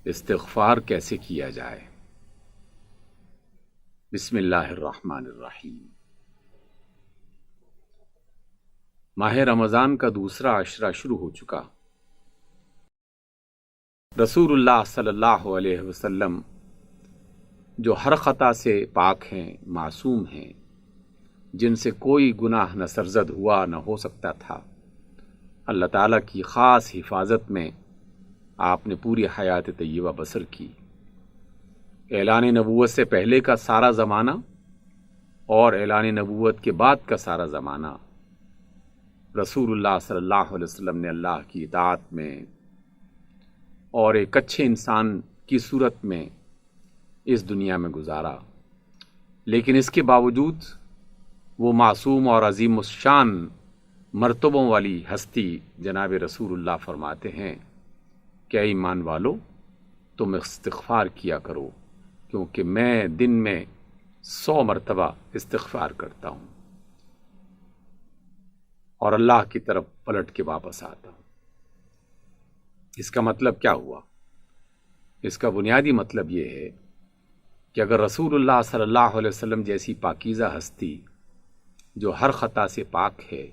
استغفار کیسے کیا جائے؟ بسم اللہ الرحمن الرحیم۔ ماہ رمضان کا دوسرا عشرہ شروع ہو چکا۔ رسول اللہ صلی اللہ علیہ وسلم جو ہر خطا سے پاک ہیں، معصوم ہیں، جن سے کوئی گناہ نہ سرزد ہوا نہ ہو سکتا تھا، اللہ تعالیٰ کی خاص حفاظت میں آپ نے پوری حیات طیبہ بسر کی۔ اعلان نبوت سے پہلے کا سارا زمانہ اور اعلان نبوت کے بعد کا سارا زمانہ رسول اللہ صلی اللہ علیہ وسلم نے اللہ کی اطاعت میں اور ایک اچھے انسان کی صورت میں اس دنیا میں گزارا۔ لیکن اس کے باوجود وہ معصوم اور عظیم الشان مرتبوں والی ہستی جناب رسول اللہ فرماتے ہیں کہ اے ایمان والو، تم استغفار کیا کرو، کیونکہ میں دن میں 100 مرتبہ استغفار کرتا ہوں اور اللہ کی طرف پلٹ کے واپس آتا ہوں۔ اس کا مطلب کیا ہوا؟ اس کا بنیادی مطلب یہ ہے کہ اگر رسول اللہ صلی اللہ علیہ وسلم جیسی پاکیزہ ہستی جو ہر خطا سے پاک ہے،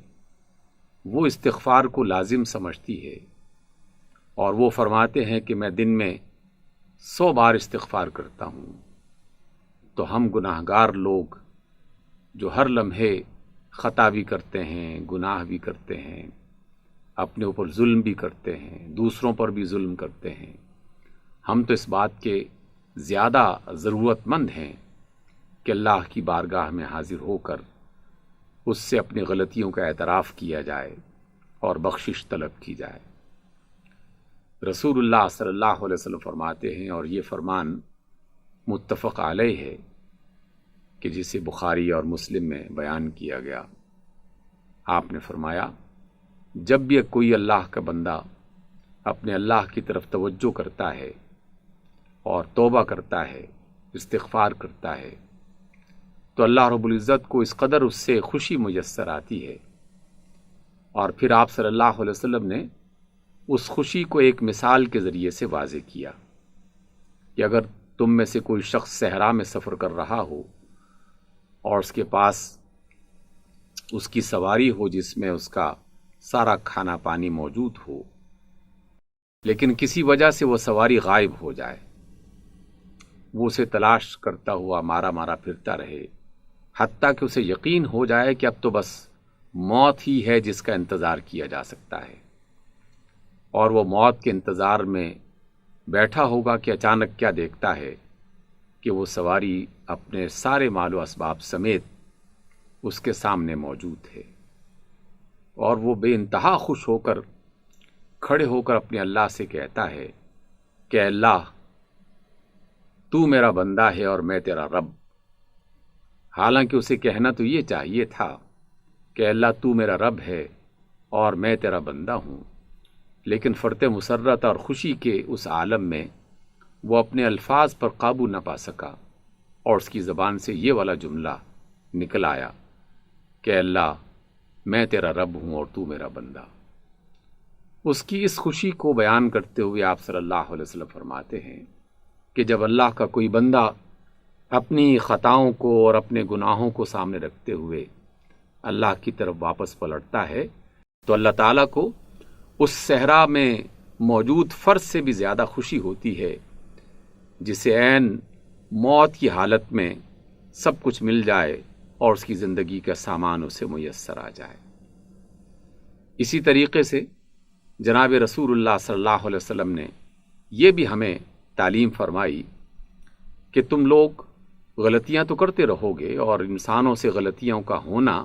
وہ استغفار کو لازم سمجھتی ہے اور وہ فرماتے ہیں کہ میں دن میں 100 بار استغفار کرتا ہوں، تو ہم گناہ گار لوگ جو ہر لمحے خطا بھی کرتے ہیں، گناہ بھی کرتے ہیں، اپنے اوپر ظلم بھی کرتے ہیں، دوسروں پر بھی ظلم کرتے ہیں، ہم تو اس بات کے زیادہ ضرورت مند ہیں کہ اللہ کی بارگاہ میں حاضر ہو کر اس سے اپنی غلطیوں کا اعتراف کیا جائے اور بخشش طلب کی جائے۔ رسول اللہ صلی اللہ علیہ وسلم فرماتے ہیں، اور یہ فرمان متفق علیہ ہے کہ جسے بخاری اور مسلم میں بیان کیا گیا، آپ نے فرمایا جب بھی کوئی اللہ کا بندہ اپنے اللہ کی طرف توجہ کرتا ہے اور توبہ کرتا ہے، استغفار کرتا ہے، تو اللہ رب العزت کو اس قدر اس سے خوشی میسر آتی ہے۔ اور پھر آپ صلی اللہ علیہ وسلم نے اس خوشی کو ایک مثال کے ذریعے سے واضح کیا کہ اگر تم میں سے کوئی شخص صحرا میں سفر کر رہا ہو اور اس کے پاس اس کی سواری ہو جس میں اس کا سارا کھانا پانی موجود ہو، لیکن کسی وجہ سے وہ سواری غائب ہو جائے، وہ اسے تلاش کرتا ہوا مارا مارا پھرتا رہے، حتیٰ کہ اسے یقین ہو جائے کہ اب تو بس موت ہی ہے جس کا انتظار کیا جا سکتا ہے، اور وہ موت کے انتظار میں بیٹھا ہوگا کہ اچانک کیا دیکھتا ہے کہ وہ سواری اپنے سارے مال و اسباب سمیت اس کے سامنے موجود ہے، اور وہ بے انتہا خوش ہو کر کھڑے ہو کر اپنے اللہ سے کہتا ہے کہ اللہ، تو میرا بندہ ہے اور میں تیرا رب۔ حالانکہ اسے کہنا تو یہ چاہیے تھا کہ اللہ تو میرا رب ہے اور میں تیرا بندہ ہوں، لیکن فرط مسرت اور خوشی کے اس عالم میں وہ اپنے الفاظ پر قابو نہ پا سکا اور اس کی زبان سے یہ والا جملہ نکل آیا کہ اللہ، میں تیرا رب ہوں اور تو میرا بندہ۔ اس کی اس خوشی کو بیان کرتے ہوئے آپ صلی اللہ علیہ وسلم فرماتے ہیں کہ جب اللہ کا کوئی بندہ اپنی خطاؤں کو اور اپنے گناہوں کو سامنے رکھتے ہوئے اللہ کی طرف واپس پلٹتا ہے تو اللہ تعالیٰ کو اس صحرا میں موجود فرد سے بھی زیادہ خوشی ہوتی ہے جسے عین موت کی حالت میں سب کچھ مل جائے اور اس کی زندگی کا سامان اسے میسر آ جائے۔ اسی طریقے سے جناب رسول اللہ صلی اللہ علیہ وسلم نے یہ بھی ہمیں تعلیم فرمائی کہ تم لوگ غلطیاں تو کرتے رہو گے، اور انسانوں سے غلطیوں کا ہونا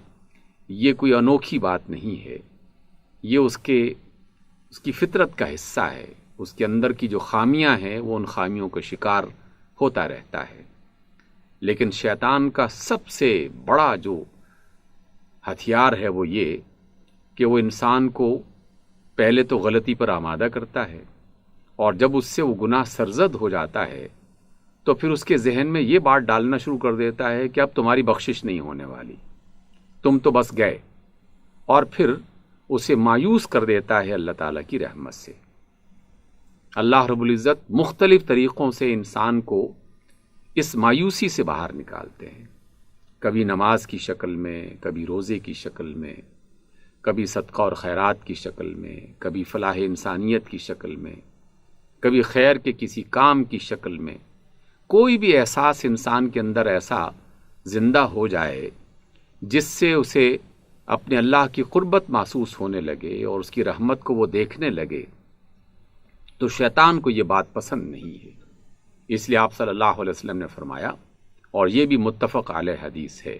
یہ کوئی انوکھی بات نہیں ہے، یہ اس کی فطرت کا حصہ ہے، اس کے اندر کی جو خامیاں ہیں وہ ان خامیوں کا شکار ہوتا رہتا ہے۔ لیکن شیطان کا سب سے بڑا جو ہتھیار ہے وہ یہ کہ وہ انسان کو پہلے تو غلطی پر آمادہ کرتا ہے، اور جب اس سے وہ گناہ سرزد ہو جاتا ہے تو پھر اس کے ذہن میں یہ بات ڈالنا شروع کر دیتا ہے کہ اب تمہاری بخشش نہیں ہونے والی، تم تو بس گئے، اور پھر اسے مایوس کر دیتا ہے اللہ تعالیٰ کی رحمت سے۔ اللہ رب العزت مختلف طریقوں سے انسان کو اس مایوسی سے باہر نکالتے ہیں، کبھی نماز کی شکل میں، کبھی روزے کی شکل میں، کبھی صدقہ اور خیرات کی شکل میں، کبھی فلاح انسانیت کی شکل میں، کبھی خیر کے کسی کام کی شکل میں۔ کوئی بھی احساس انسان کے اندر ایسا زندہ ہو جائے جس سے اسے اپنے اللہ کی قربت محسوس ہونے لگے اور اس کی رحمت کو وہ دیکھنے لگے، تو شیطان کو یہ بات پسند نہیں ہے۔ اس لیے آپ صلی اللہ علیہ وسلم نے فرمایا، اور یہ بھی متفق علیہ حدیث ہے،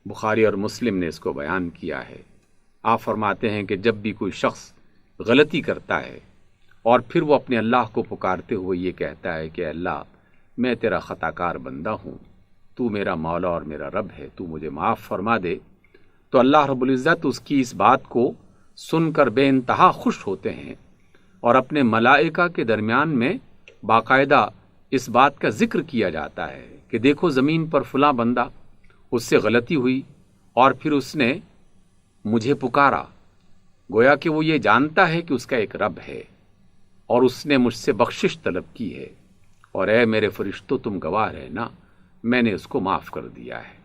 بخاری اور مسلم نے اس کو بیان کیا ہے، آپ فرماتے ہیں کہ جب بھی کوئی شخص غلطی کرتا ہے اور پھر وہ اپنے اللہ کو پکارتے ہوئے یہ کہتا ہے کہ اللہ میں تیرا خطا کار بندہ ہوں، تو میرا مولا اور میرا رب ہے، تو مجھے معاف فرما دے، تو اللہ رب العزت اس کی اس بات کو سن کر بے انتہا خوش ہوتے ہیں، اور اپنے ملائکہ کے درمیان میں باقاعدہ اس بات کا ذکر کیا جاتا ہے کہ دیکھو زمین پر فلاں بندہ، اس سے غلطی ہوئی اور پھر اس نے مجھے پکارا، گویا کہ وہ یہ جانتا ہے کہ اس کا ایک رب ہے اور اس نے مجھ سے بخشش طلب کی ہے، اور اے میرے فرشتوں تم گواہ رہنا میں نے اس کو معاف کر دیا ہے۔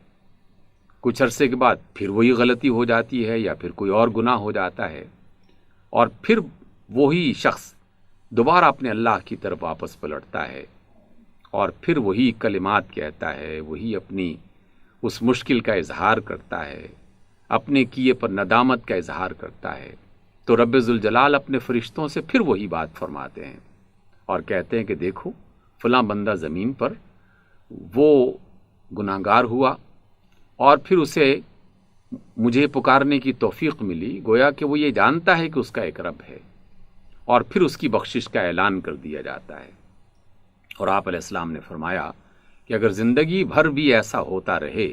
کچھ عرصے کے بعد پھر وہی غلطی ہو جاتی ہے یا پھر کوئی اور گناہ ہو جاتا ہے، اور پھر وہی شخص دوبارہ اپنے اللہ کی طرف واپس پلٹتا ہے اور پھر وہی کلمات کہتا ہے، وہی اپنی اس مشکل کا اظہار کرتا ہے، اپنے کیے پر ندامت کا اظہار کرتا ہے، تو رب ذوالجلال اپنے فرشتوں سے پھر وہی بات فرماتے ہیں اور کہتے ہیں کہ دیکھو فلاں بندہ زمین پر وہ گناہگار ہوا اور پھر اسے مجھے پکارنے کی توفیق ملی، گویا کہ وہ یہ جانتا ہے کہ اس کا ایک رب ہے، اور پھر اس کی بخشش کا اعلان کر دیا جاتا ہے۔ اور آپ علیہ السلام نے فرمایا کہ اگر زندگی بھر بھی ایسا ہوتا رہے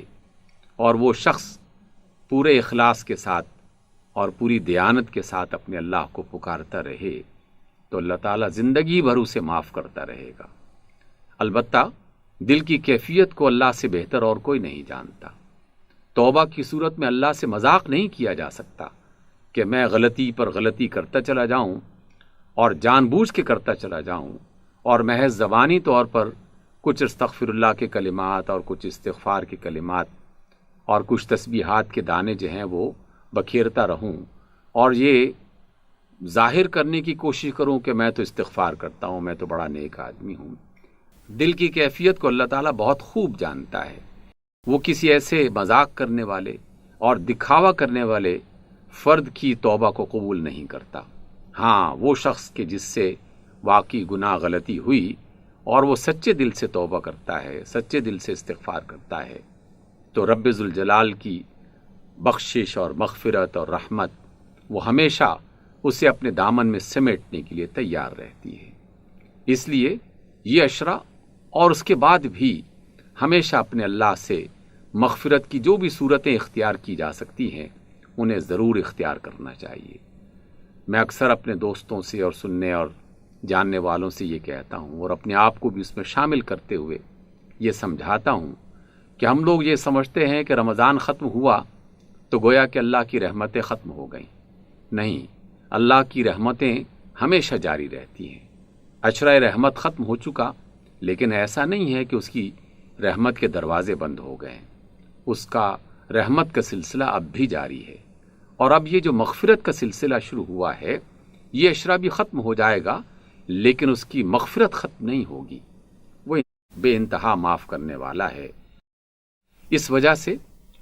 اور وہ شخص پورے اخلاص کے ساتھ اور پوری دیانت کے ساتھ اپنے اللہ کو پکارتا رہے تو اللہ تعالیٰ زندگی بھر اسے معاف کرتا رہے گا۔ البتہ دل کی کیفیت کو اللہ سے بہتر اور کوئی نہیں جانتا۔ توبہ کی صورت میں اللہ سے مذاق نہیں کیا جا سکتا کہ میں غلطی پر غلطی کرتا چلا جاؤں اور جان بوجھ کے کرتا چلا جاؤں اور محض زبانی طور پر کچھ استغفر اللہ کے کلمات اور کچھ استغفار کے کلمات اور کچھ تسبیحات کے دانے جو ہیں وہ بکھیرتا رہوں اور یہ ظاہر کرنے کی کوشش کروں کہ میں تو استغفار کرتا ہوں، میں تو بڑا نیک آدمی ہوں۔ دل کی کیفیت کو اللہ تعالیٰ بہت خوب جانتا ہے۔ وہ کسی ایسے مذاق کرنے والے اور دکھاوا کرنے والے فرد کی توبہ کو قبول نہیں کرتا۔ ہاں، وہ شخص کہ جس سے واقعی گناہ غلطی ہوئی اور وہ سچے دل سے توبہ کرتا ہے، سچے دل سے استغفار کرتا ہے، تو رب ذوالجلال کی بخشش اور مغفرت اور رحمت وہ ہمیشہ اسے اپنے دامن میں سمیٹنے کے لیے تیار رہتی ہے۔ اس لیے یہ عشرہ اور اس کے بعد بھی ہمیشہ اپنے اللہ سے مغفرت کی جو بھی صورتیں اختیار کی جا سکتی ہیں انہیں ضرور اختیار کرنا چاہیے۔ میں اکثر اپنے دوستوں سے اور سننے اور جاننے والوں سے یہ کہتا ہوں اور اپنے آپ کو بھی اس میں شامل کرتے ہوئے یہ سمجھاتا ہوں کہ ہم لوگ یہ سمجھتے ہیں کہ رمضان ختم ہوا تو گویا کہ اللہ کی رحمتیں ختم ہو گئیں۔ نہیں، اللہ کی رحمتیں ہمیشہ جاری رہتی ہیں۔ عشرہ رحمت ختم ہو چکا، لیکن ایسا نہیں ہے کہ اس کی رحمت کے دروازے بند ہو گئے، اس کا رحمت کا سلسلہ اب بھی جاری ہے، اور اب یہ جو مغفرت کا سلسلہ شروع ہوا ہے یہ عشرہ بھی ختم ہو جائے گا، لیکن اس کی مغفرت ختم نہیں ہوگی، وہ بے انتہا معاف کرنے والا ہے۔ اس وجہ سے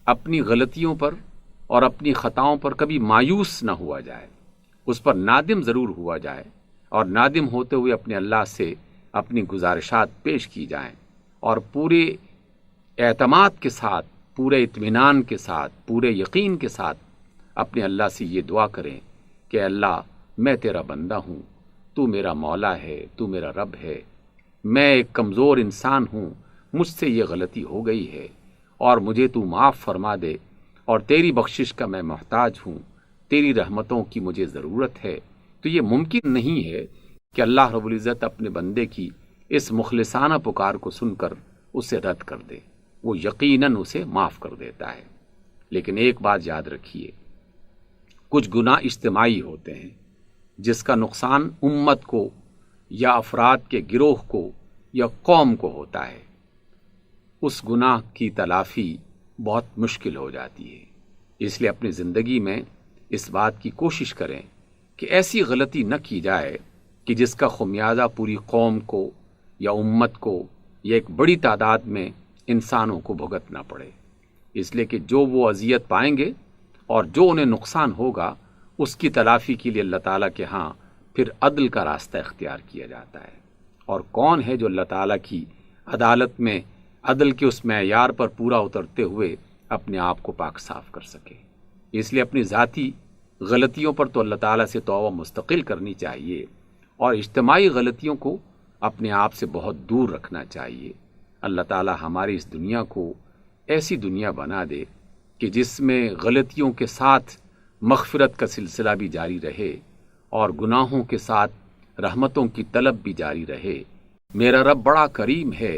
اپنی غلطیوں پر اور اپنی خطاؤں پر کبھی مایوس نہ ہوا جائے، اس پر نادم ضرور ہوا جائے، اور نادم ہوتے ہوئے اپنے اللہ سے اپنی گزارشات پیش کی جائیں، اور پورے اعتماد کے ساتھ، پورے اطمینان کے ساتھ، پورے یقین کے ساتھ اپنے اللہ سے یہ دعا کریں کہ اللہ میں تیرا بندہ ہوں، تو میرا مولا ہے، تو میرا رب ہے، میں ایک کمزور انسان ہوں، مجھ سے یہ غلطی ہو گئی ہے اور مجھے تو معاف فرما دے، اور تیری بخشش کا میں محتاج ہوں، تیری رحمتوں کی مجھے ضرورت ہے۔ تو یہ ممکن نہیں ہے کہ اللہ رب العزت اپنے بندے کی اس مخلصانہ پکار کو سن کر اسے رد کر دے، وہ یقیناً اسے معاف کر دیتا ہے۔ لیکن ایک بات یاد رکھیے، کچھ گناہ اجتماعی ہوتے ہیں جس کا نقصان امت کو یا افراد کے گروہ کو یا قوم کو ہوتا ہے، اس گناہ کی تلافی بہت مشکل ہو جاتی ہے۔ اس لیے اپنی زندگی میں اس بات کی کوشش کریں کہ ایسی غلطی نہ کی جائے کہ جس کا خمیازہ پوری قوم کو یا امت کو یا ایک بڑی تعداد میں انسانوں کو بھگتنا پڑے، اس لیے کہ جو وہ اذیت پائیں گے اور جو انہیں نقصان ہوگا اس کی تلافی کے لیے اللہ تعالیٰ کے ہاں پھر عدل کا راستہ اختیار کیا جاتا ہے۔ اور کون ہے جو اللہ تعالیٰ کی عدالت میں عدل کے اس معیار پر پورا اترتے ہوئے اپنے آپ کو پاک صاف کر سکے؟ اس لیے اپنی ذاتی غلطیوں پر تو اللہ تعالیٰ سے توبہ مستقل کرنی چاہیے، اور اجتماعی غلطیوں کو اپنے آپ سے بہت دور رکھنا چاہیے۔ اللہ تعالیٰ ہماری اس دنیا کو ایسی دنیا بنا دے کہ جس میں غلطیوں کے ساتھ مغفرت کا سلسلہ بھی جاری رہے اور گناہوں کے ساتھ رحمتوں کی طلب بھی جاری رہے۔ میرا رب بڑا کریم ہے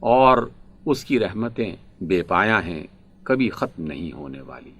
اور اس کی رحمتیں بے پایاں ہیں، کبھی ختم نہیں ہونے والی۔